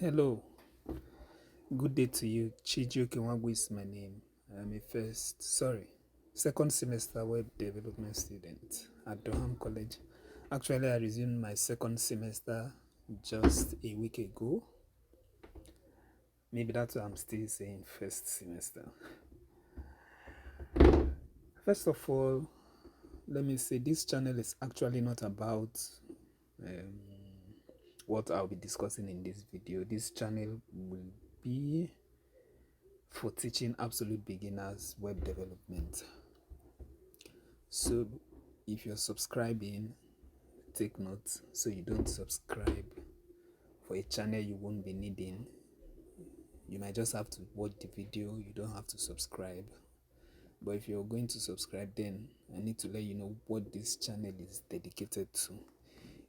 Hello, good day to you. Chijioke Nwagwu is my name. I'm a second semester web development student at Durham College. Actually, I resumed my second semester just a week ago. Maybe that's why I'm still saying first semester. First of all, let me say this channel is actually not about um, what I'll be discussing in this video. This channel will be for teaching absolute beginners web development. So if you're subscribing, take note so you don't subscribe for a channel you won't be needing. You might just have to watch the video, you don't have to subscribe. But if you're going to subscribe, then I need to let you know what this channel is dedicated to.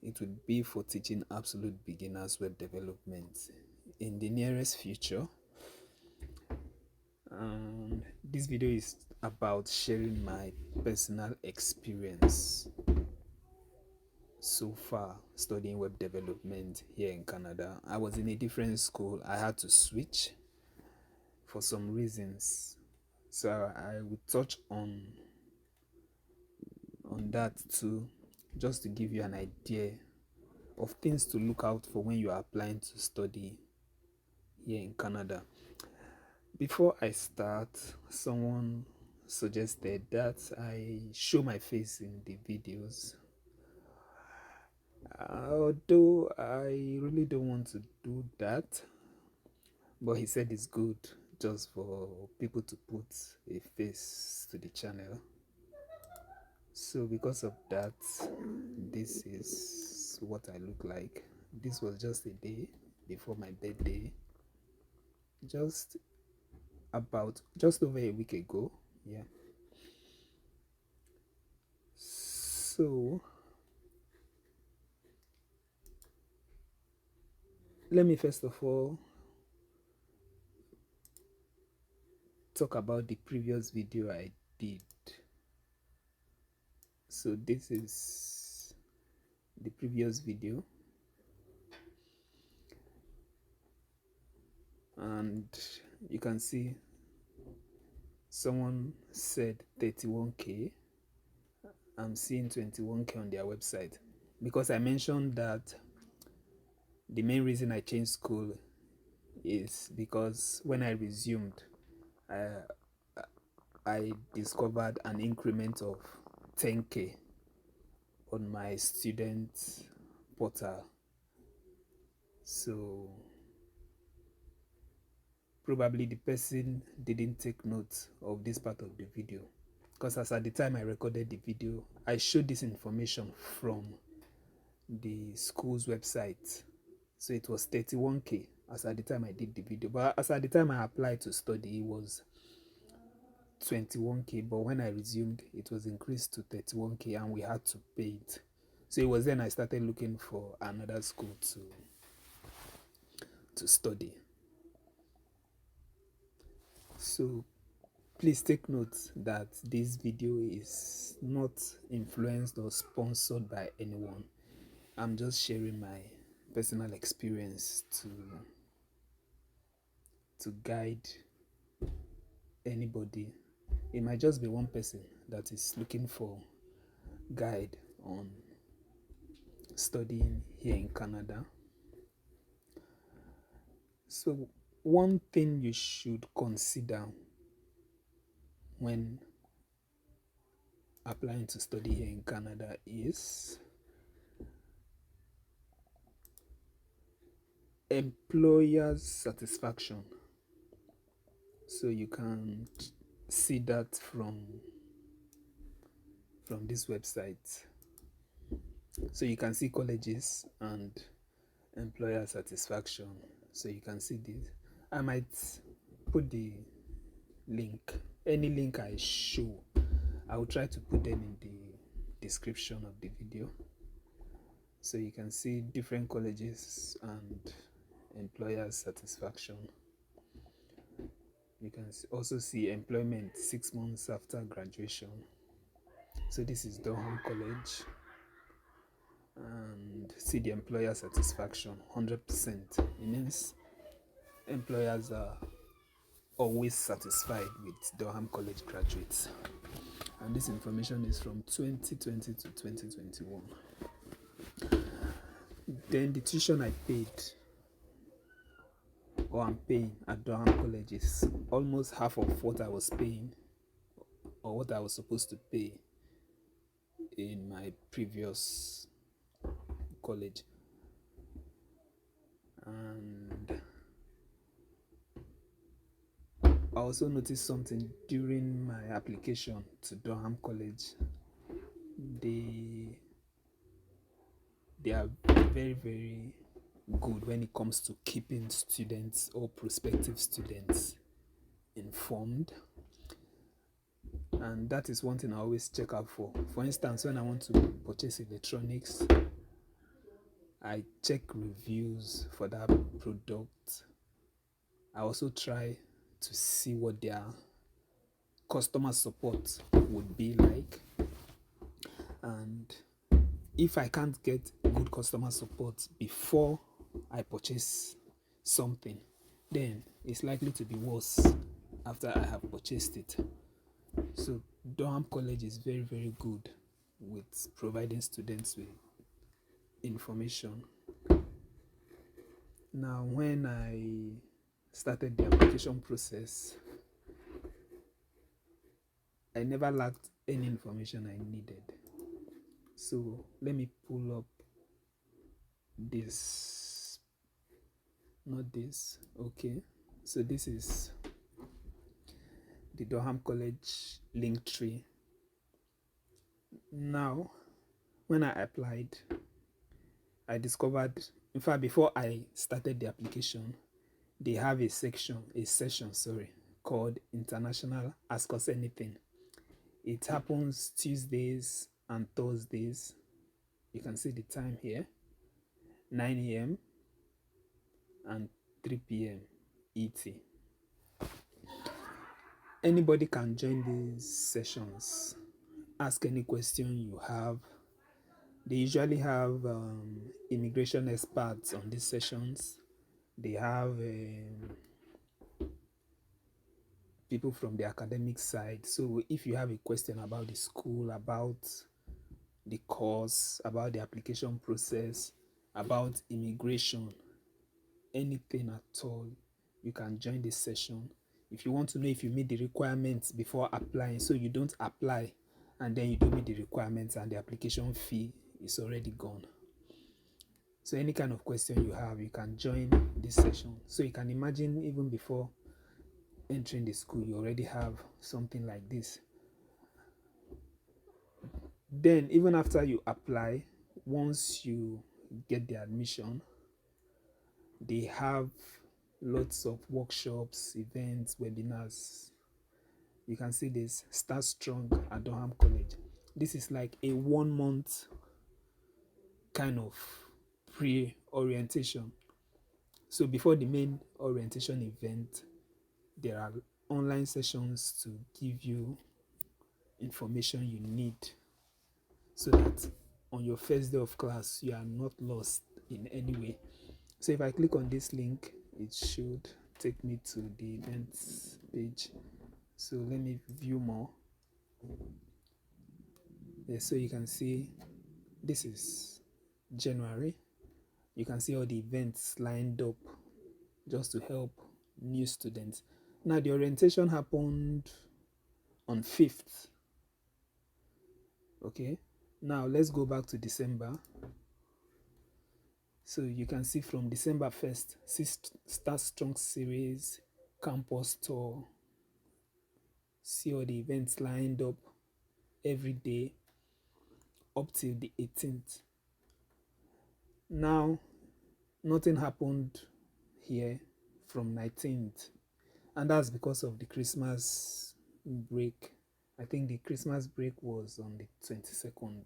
It would be for teaching absolute beginners web development in the nearest future. This video is about sharing my personal experience so far studying web development here in Canada. I was in a different school. I had to switch for some reasons. So I will touch on that too, just to give you an idea of things to look out for when you are applying to study here in Canada. Before I start, someone suggested that I show my face in the videos. Although I really don't want to do that, but he said it's good just for people to put a face to the channel. So because of that, this is what I look like. This was just a day before my birthday, just over a week ago. Yeah. So let me first of all talk about the previous video I did. So this is the previous video, and you can see someone said 31k. I'm seeing 21k on their website, because I mentioned that the main reason I changed school is because when I resumed, I discovered an increment of 10k on my student portal. So probably the person didn't take note of this part of the video, because as at the time I recorded the video, I showed this information from the school's website. So it was 31k as at the time I did the video, but as at the time I applied to study, it was 21k. But when I resumed, it was increased to 31k and we had to pay it. So it was then I started looking for another school to study. So please take note that this video is not influenced or sponsored by anyone. I'm just sharing my personal experience to guide anybody. It might just be one person that is looking for guide on studying here in Canada. So one thing you should consider when applying to study here in Canada is employer's satisfaction. So you can see that from this website. So you can see colleges and employer satisfaction. So you can see this. I might put the link, any link I show, I will try to put them in the description of the video, so you can see different colleges and employer satisfaction. You can also see employment 6 months after graduation. So this is Durham College, and see the employer satisfaction 100%. It means employers are always satisfied with Durham College graduates. And this information is from 2020 to 2021. Then the tuition I paid, or I'm paying at Durham College, is almost half of what I was paying or what I was supposed to pay in my previous college. And I also noticed something during my application to Durham College. They are very, very good when it comes to keeping students or prospective students informed. And that is one thing I always check out for. For instance, when I want to purchase electronics, I check reviews for that product. I also try to see what their customer support would be like. And if I can't get good customer support before I purchase something, then it's likely to be worse after I have purchased it. So Durham College is very, very good with providing students with information. Now, when I started the application process, I never lacked any information I needed. So let me pull up this, not this, okay. So this is the Durham College link tree. Now, when I applied, I discovered, in fact, before I started the application, they have a session called International Ask Us Anything. It happens Tuesdays and Thursdays. You can see the time here, 9 a.m. and 3 p.m. ET. Anybody can join these sessions, ask any question you have. They usually have immigration experts on these sessions. They have people from the academic side. So if you have a question about the school, about the course, about the application process, about immigration, anything at all, you can join this session. If you want to know if you meet the requirements before applying, so you don't apply and then you don't meet the requirements and the application fee is already gone. So any kind of question you have, you can join this session. So you can imagine, even before entering the school, you already have something like this. Then even after you apply, once you get the admission, they have lots of workshops, events, webinars. You can see this Start Strong at Durham College. This is like a 1 month kind of pre-orientation. So before the main orientation event, there are online sessions to give you information you need so that on your first day of class, you are not lost in any way. So if I click on this link, it should take me to the events page. So let me view more. So you can see this is January. You can see all the events lined up just to help new students. Now the orientation happened on 5th. Okay, now let's go back to December. So you can see from December 1st, Start Strong series, campus tour, see all the events lined up every day up till the 18th. Now, nothing happened here from 19th, and that's because of the Christmas break. I think the Christmas break was on the 22nd.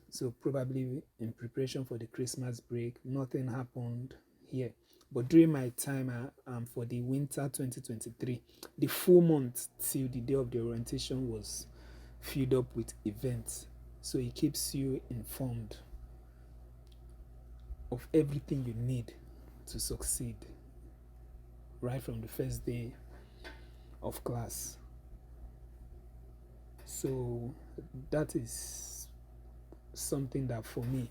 So probably in preparation for the Christmas break, nothing happened here. But during my time for the winter 2023, the full month till the day of the orientation was filled up with events. So it keeps you informed of everything you need to succeed. right from the first day of class. So that is something that for me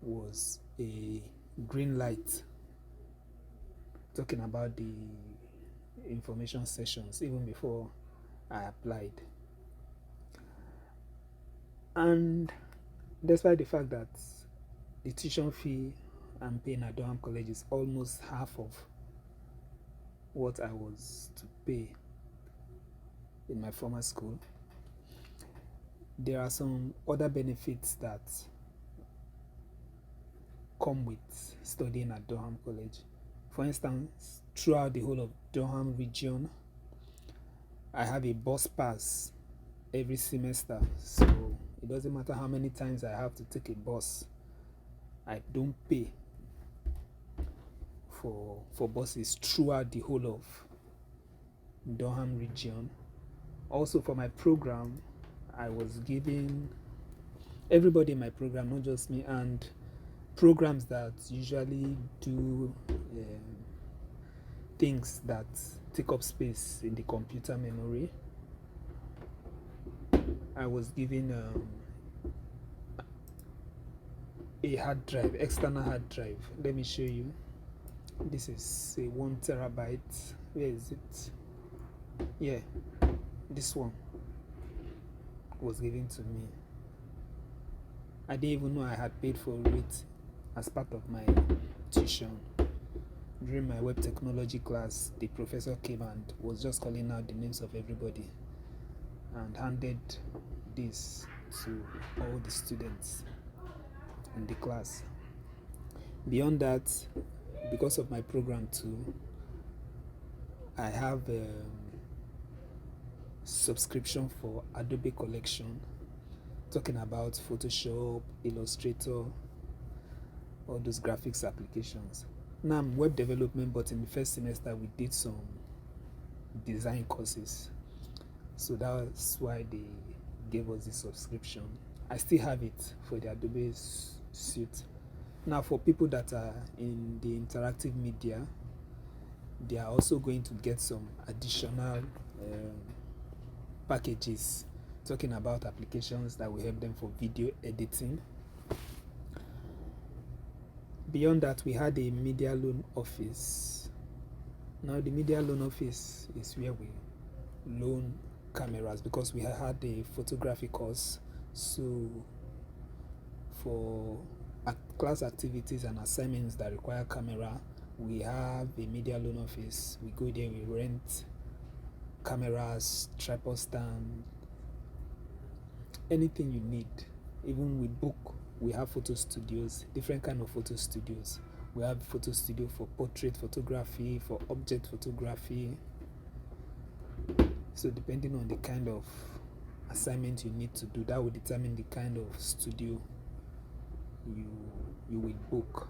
was a green light, talking about the information sessions even before I applied. And despite the fact that the tuition fee I'm paying at Durham College is almost half of what I was to pay in my former school, there are some other benefits that come with studying at Durham College. For instance, throughout the whole of Durham region, I have a bus pass every semester, so it doesn't matter how many times I have to take a bus. I don't pay for buses throughout the whole of Durham region. Also, for my program, I was giving everybody in my program, not just me, and programs that usually do things that take up space in the computer memory. I was given a hard drive, external hard drive. Let me show you. This is a 1 terabyte. Where is it? Yeah, this one was given to me. I didn't even know I had paid for it as part of my tuition. During my web technology class, the professor came and was just calling out the names of everybody and handed this to all the students in the class. Beyond that, because of my program too, I have a subscription for Adobe Collection, talking about Photoshop, Illustrator, all those graphics applications. Now I'm web development, but in the first semester we did some design courses, so that's why they gave us the subscription. I still have it for the Adobe suite. Now for people that are in the interactive media, they are also going to get some additional packages, talking about applications that will help them for video editing. Beyond that, we had a media loan office. Now the media loan office is where we loan cameras, because we had a photography course. So for class activities and assignments that require camera, we have a media loan office. We go there, we rent cameras, tripod stand, anything you need. Even we book, we have photo studios, different kind of photo studios. We have photo studio for portrait photography, for object photography. So depending on the kind of assignment you need to do, that will determine the kind of studio you will book.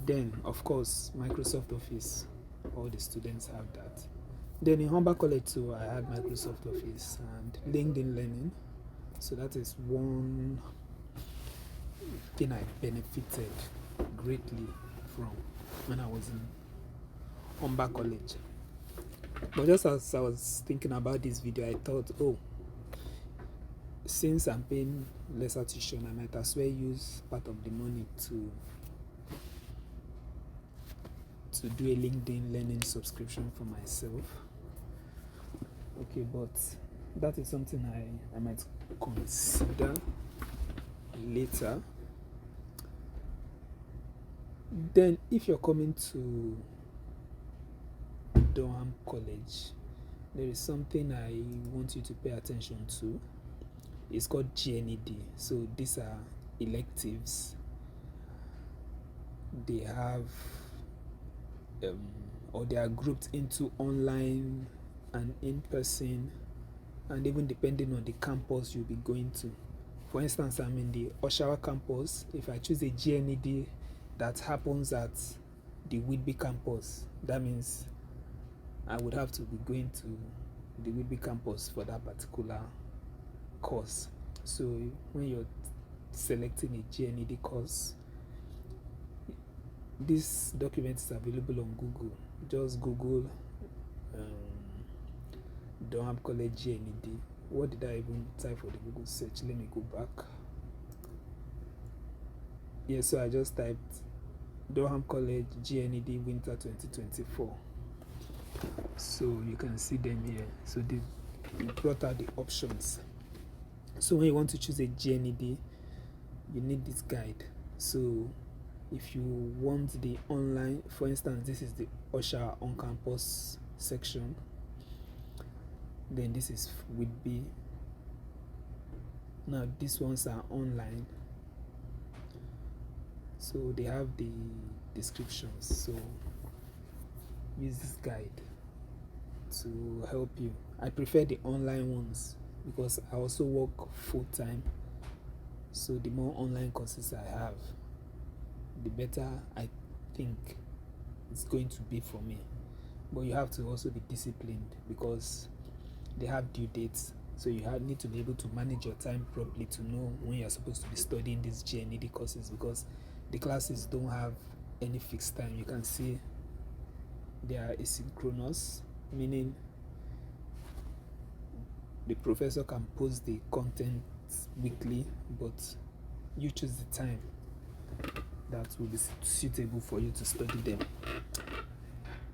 Then of course Microsoft Office, all the students have that. Then in Humber College too, I had Microsoft Office and LinkedIn Learning. So that is one thing I benefited greatly from when I was in Humber College. But just as I was thinking about this video, I thought, oh, since I'm paying lesser tuition, I might as well use part of the money to do a LinkedIn Learning subscription for myself. Okay, but that is something I might consider later. Then if you're coming to Durham College, there is something I want you to pay attention to. It's called GNED. So these are electives. They have or they are grouped into online and in-person, and even depending on the campus you'll be going to. For instance, I'm in the Oshawa campus. If I choose a GNED that happens at the Whitby campus, that means I would have to be going to the Whitby campus for that particular course. So when you're selecting a GNED course, this document is available on Google. Just Google Durham College GNED. What did I even type for the Google search? Let me go back. Yeah, so I just typed Durham College GNED Winter 2024. So you can see them here. So they brought out the options. So when you want to choose a GNED, you need this guide. So if you want the online, for instance, this is the Usher on campus section, then this is would be. Now these ones are online, so they have the descriptions. So use this guide to help you. I prefer the online ones because I also work full-time, so the more online courses I have, the better I think it's going to be for me. But you have to also be disciplined because they have due dates, so you need to be able to manage your time properly to know when you're supposed to be studying these GNED courses, because the classes don't have any fixed time. You can see they are asynchronous, meaning the professor can post the content weekly, but you choose the time that will be suitable for you to study them.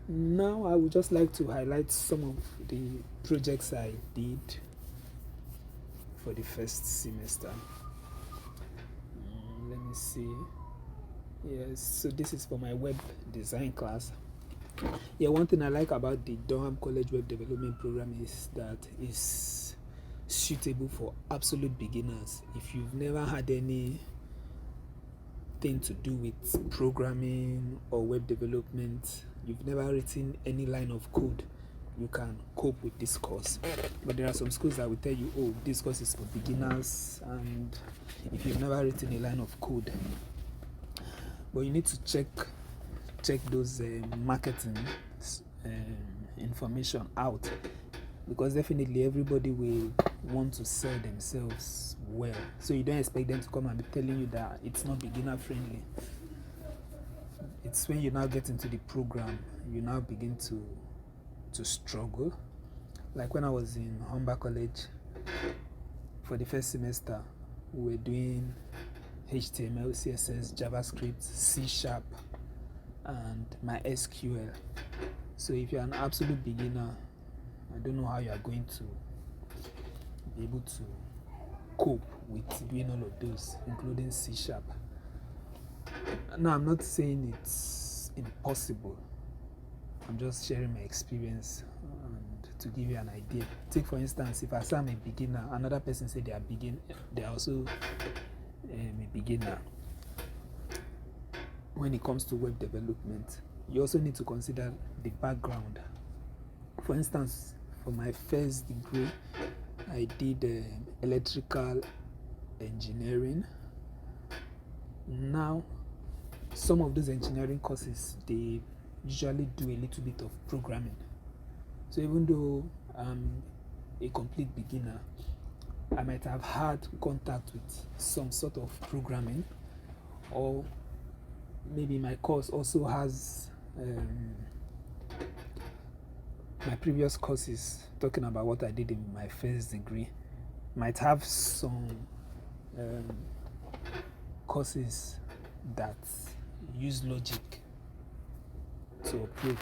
Now I would just like to highlight some of the projects I did for the first semester. Let me see. Yes, so this is for my web design class. Yeah, one thing I like about the Durham College Web Development Program is that it's suitable for absolute beginners. If you've never had anything to do with programming or web development, you've never written any line of code, you can cope with this course. But there are some schools that will tell you, oh, this course is for beginners, and if you've never written a line of code. But you need to check those marketing information out, because definitely everybody will want to sell themselves well. So you don't expect them to come and be telling you that it's not beginner friendly. It's when you now get into the program, you now begin to struggle. Like when I was in Humber College for the first semester, we were doing HTML, CSS, JavaScript, C# and MySQL. So if you're an absolute beginner, I don't know how you are going to be able to cope with doing all of those, including C#. Now, I'm not saying it's impossible. I'm just sharing my experience and to give you an idea. Take for instance, if I say I'm a beginner, another person say they are also a beginner. When it comes to web development, you also need to consider the background. For instance, for my first degree, I did electrical engineering. Now, some of those engineering courses, they usually do a little bit of programming. So even though I'm a complete beginner, I might have had contact with some sort of programming, or maybe my course also has my previous courses, talking about what I did in my first degree, might have some courses that use logic to operate.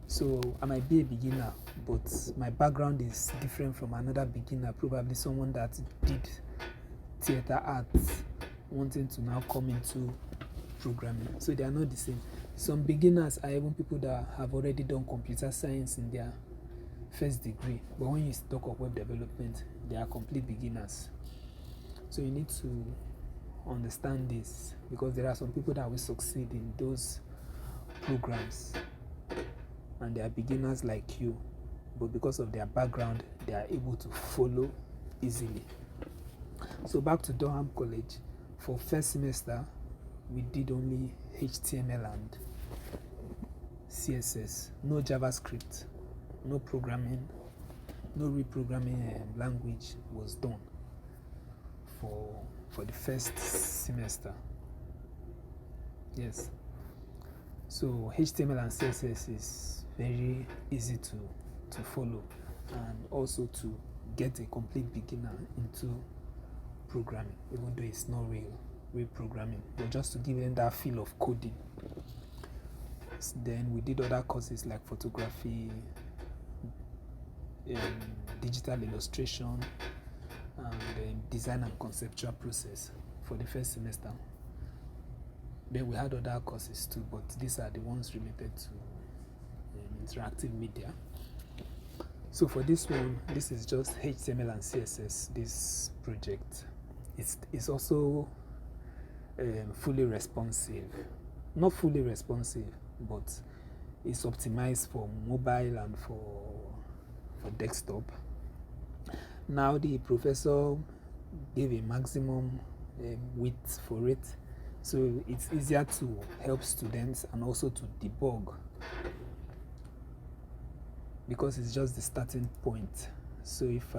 So I might be a beginner, but my background is different from another beginner, probably someone that did theater arts wanting to now come into programming. So they are not the same. Some beginners are even people that have already done computer science in their first degree, but when you talk of web development, they are complete beginners. So you need to understand this, because there are some people that will succeed in those programs and they are beginners like you, but because of their background, they are able to follow easily. So back to Durham College, for first semester, we did only HTML and CSS, no JavaScript, no programming, no reprogramming language was done for the first semester. Yes, So HTML and CSS is very easy to follow, and also to get a complete beginner into programming, even though it's not real programming, but just to give them that feel of coding. Then we did other courses like photography, digital illustration, and design and conceptual process for the first semester. Then we had other courses too, but these are the ones related to interactive media. So for this one, this is just HTML and CSS. This project, it's also fully responsive. Not fully responsive, but it's optimized for mobile and for desktop. Now the professor gave a maximum width for it, so it's easier to help students and also to debug, because it's just the starting point. So if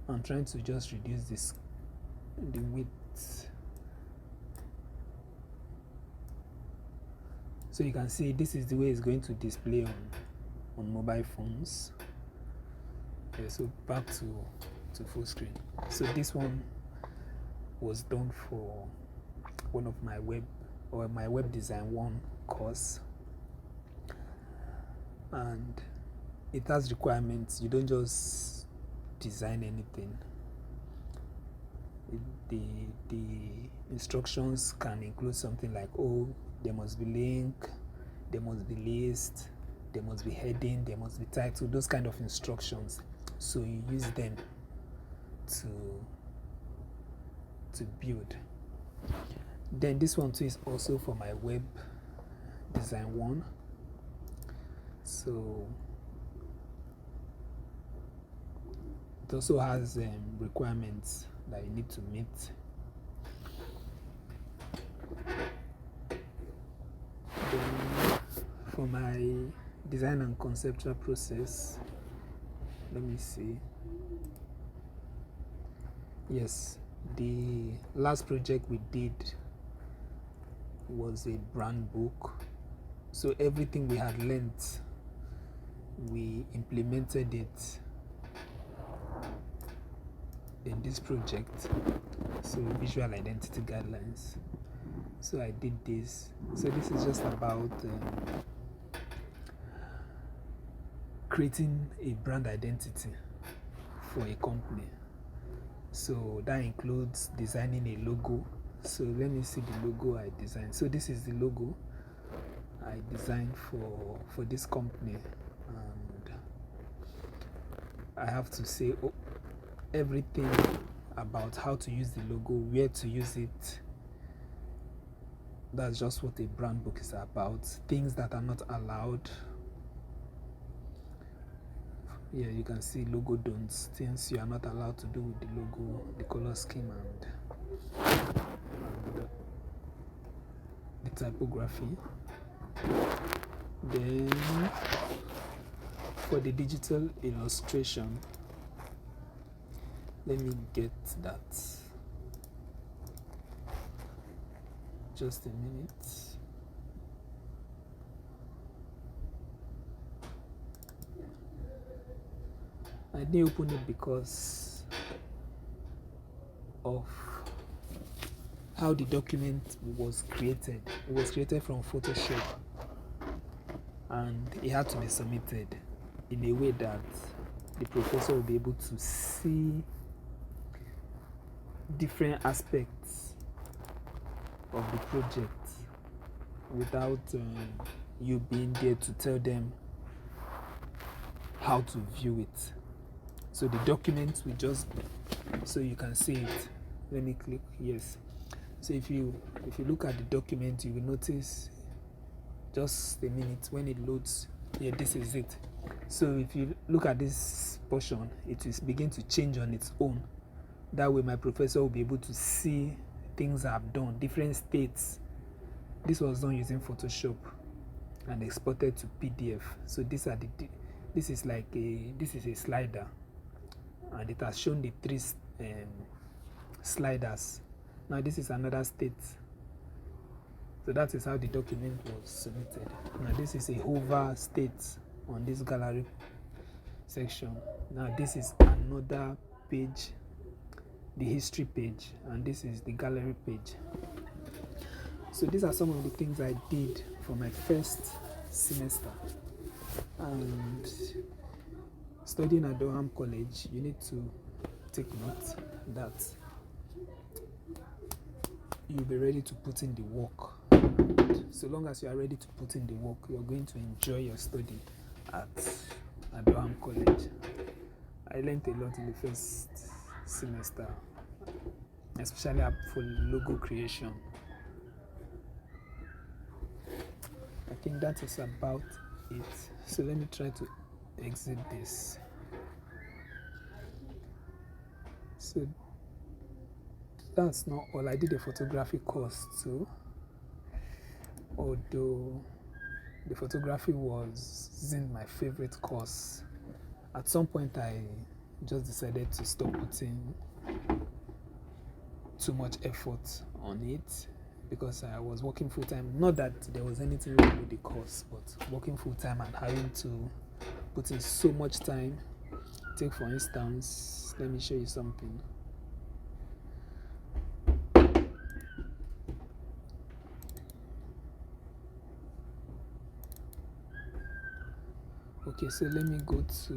I'm trying to just reduce the width, so you can see this is the way it's going to display on mobile phones. Okay, so back to full screen. So this one was done for one of my web design 1 course, and it has requirements. You don't just design anything. The instructions can include something like, oh, there must be link, there must be list, there must be heading, there must be title, those kind of instructions. So you use them to build. Then this one too is also for my web design 1. So it also has requirements that you need to meet. Then for my design and conceptual process, let me see. Yes, the last project we did was a brand book. So everything we had learned, we implemented it in this project. So visual identity guidelines. So I did this. So this is just about creating a brand identity for a company. So that includes designing a logo. So let me see the logo I designed. So this is the logo I designed for this company, and I have to say everything about how to use the logo, where to use it. That's just what a brand book is about. Things that are not allowed. Yeah, you can see logo don'ts, things you are not allowed to do with the logo, the color scheme, and the typography. Then for the digital illustration, let me get that. Just a minute. I didn't open it because of how the document was created. It was created from Photoshop, and it had to be submitted in a way that the professor will be able to see different aspects of the project without you being there to tell them how to view it. So the document will just, so you can see it. Let me click yes. So if you look at the document, you will notice, just a minute, when it loads, yeah, this is it. So if you look at this portion, it will begin to change on its own. That way my professor will be able to see things I've done, different states. This was done using Photoshop and exported to PDF. So this is a slider, and it has shown the 3 sliders. Now this is another state. So that is how the document was submitted. Now this is a hover state on this gallery section. Now this is another page, the history page, and this is the gallery page. So these are some of the things I did for my first semester. And studying at Durham College, you need to take note that you'll be ready to put in the work. So long as you are ready to put in the work, you're going to enjoy your study at Durham College. I learned a lot in the first semester, especially for logo creation. I think that is about it. So let me try to exit this. So that's not all. I did a photography course too, although the photography wasn't my favorite course. At some point I just decided to stop putting too much effort on it because I was working full-time. Not that there was anything wrong with the course, but working full-time and having to put in so much time. Take for instance, let me show you something. Okay, so let me go to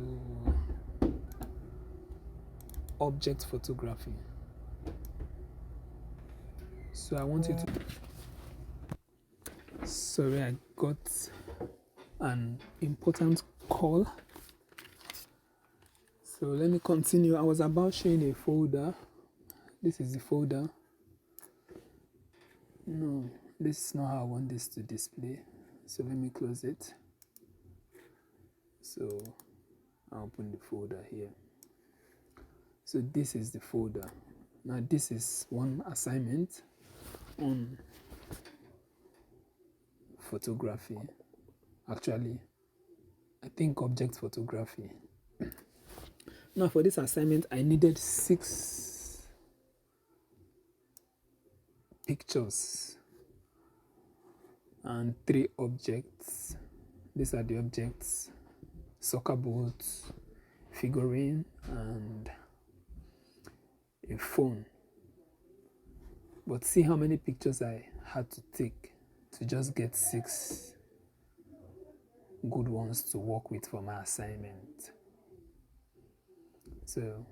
object photography. So I want you to... Sorry, I got an important call. So let me continue. I was about showing a folder. This is the folder. No, this is not how I want this to display. So let me close it. So I'll open the folder here. So this is the folder. Now this is one assignment on photography. Actually, I think object photography. Now for this assignment, I needed 6 pictures and 3 objects. These are the objects: soccer boots, figurine, and a phone. But see how many pictures I had to take to just get 6 good ones to work with for my assignment. So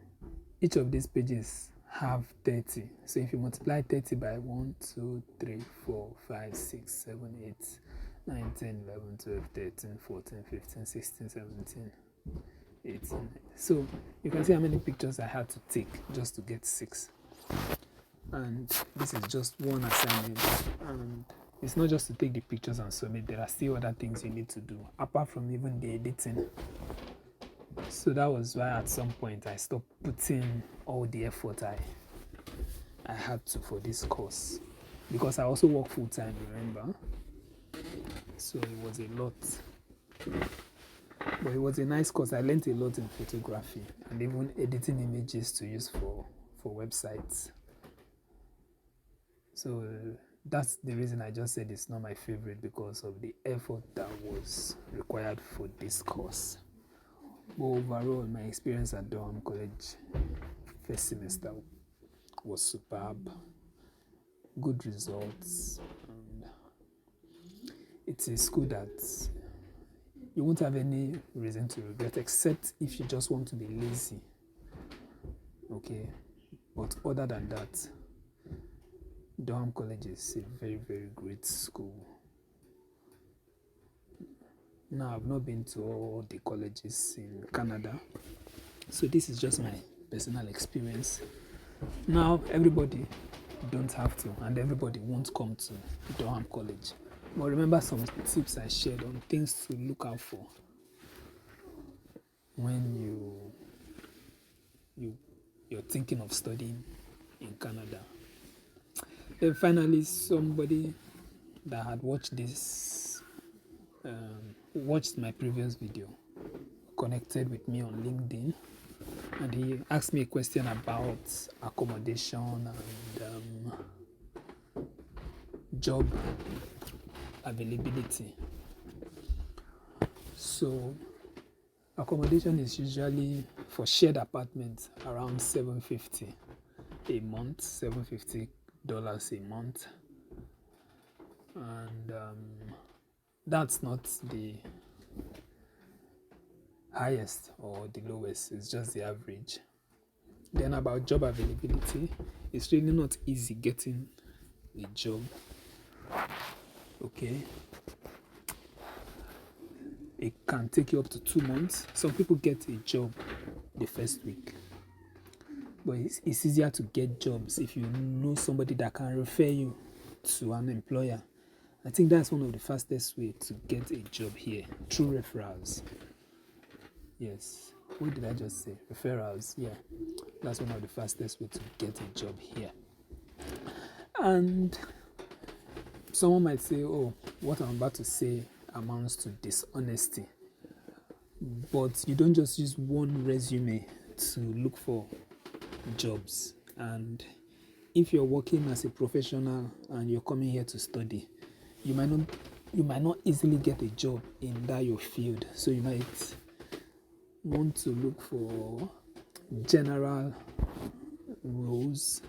each of these pages have 30. So if you multiply 30 by 1, 2, 3, 4, 5, 6, 7, 8, 9, 10, 11, 12, 13, 14, 15, 16, 17, 18. So you can see how many pictures I had to take just to get 6. And this is just one assignment. And it's not just to take the pictures and submit. There are still other things you need to do, apart from even the editing. So that was why at some point I stopped putting all the effort I had to for this course, because I also work full-time, remember? So it was a lot. But it was a nice course. I learned a lot in photography and even editing images to use for websites. So that's the reason I just said it's not my favorite, because of the effort that was required for this course. But overall, my experience at Durham College first semester was superb. Good results. And it's a school that you won't have any reason to regret, except if you just want to be lazy. Okay? But other than that, Durham College is a very, very great school. Now, I've not been to all the colleges in Canada, so this is just my personal experience. Now, everybody don't have to, and everybody won't come to Durham College. But remember some tips I shared on things to look out for when you're thinking of studying in Canada. Then finally, somebody that had watched this, watched my previous video, connected with me on LinkedIn, and he asked me a question about accommodation and job availability. So accommodation is usually for shared apartments around $750 a month, $750 a month, and that's not the highest or the lowest, it's just the average. Then about job availability, it's really not easy getting a job. Okay, it can take you up to 2 months. Some people get a job the first week, but it's easier to get jobs if you know somebody that can refer you to an employer. I think that's one of the fastest way to get a job here, through referrals. Yes, what did I just say? Referrals. Yeah, that's one of the fastest way to get a job here. And someone might say, oh, what I'm about to say amounts to dishonesty. But you don't just use one resume to look for jobs. And if you're working as a professional and you're coming here to study, you might not easily get a job in that your field. So you might want to look for general roles,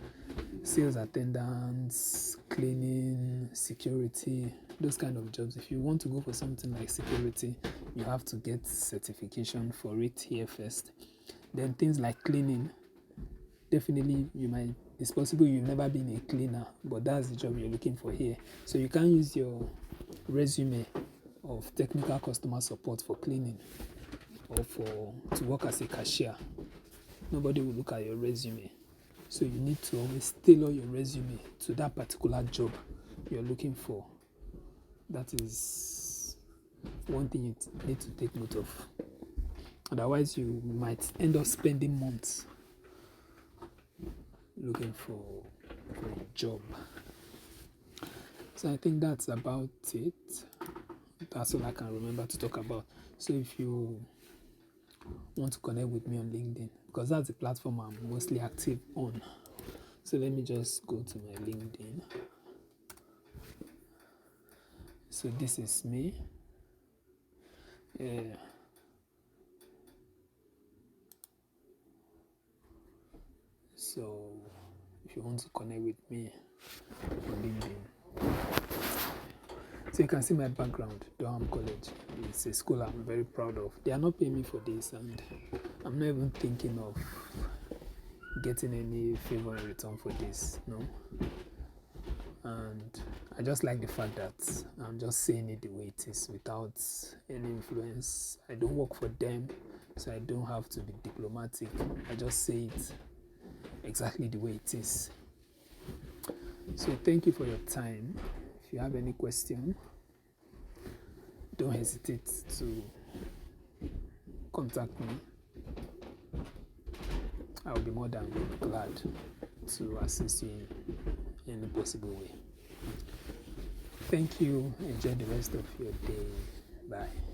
sales attendants, cleaning, security, those kind of jobs. If you want to go for something like security, you have to get certification for it here first. Then things like cleaning, definitely it's possible you've never been a cleaner, but that's the job you're looking for here. So you can't use your resume of technical customer support for cleaning or to work as a cashier. Nobody will look at your resume. So you need to always tailor your resume to that particular job you're looking for. That is one thing you need to take note of. Otherwise, you might end up spending months looking for a job. So I think that's about it. That's all I can remember to talk about. So if you want to connect with me on LinkedIn, because that's the platform I'm mostly active on. So let me just go to my LinkedIn. So this is me. So if you want to connect with me on LinkedIn, so you can see my background. Durham College. It's a school I'm very proud of. They are not paying me for this, and I'm not even thinking of getting any favor in return for this. No. And I just like the fact that I'm just saying it the way it is without any influence. I don't work for them, so I don't have to be diplomatic. I just say it exactly the way it is. So thank you for your time. If you have any question, don't hesitate to contact me. I'll be more than glad to assist you in any possible way. Thank you. Enjoy the rest of your day. Bye.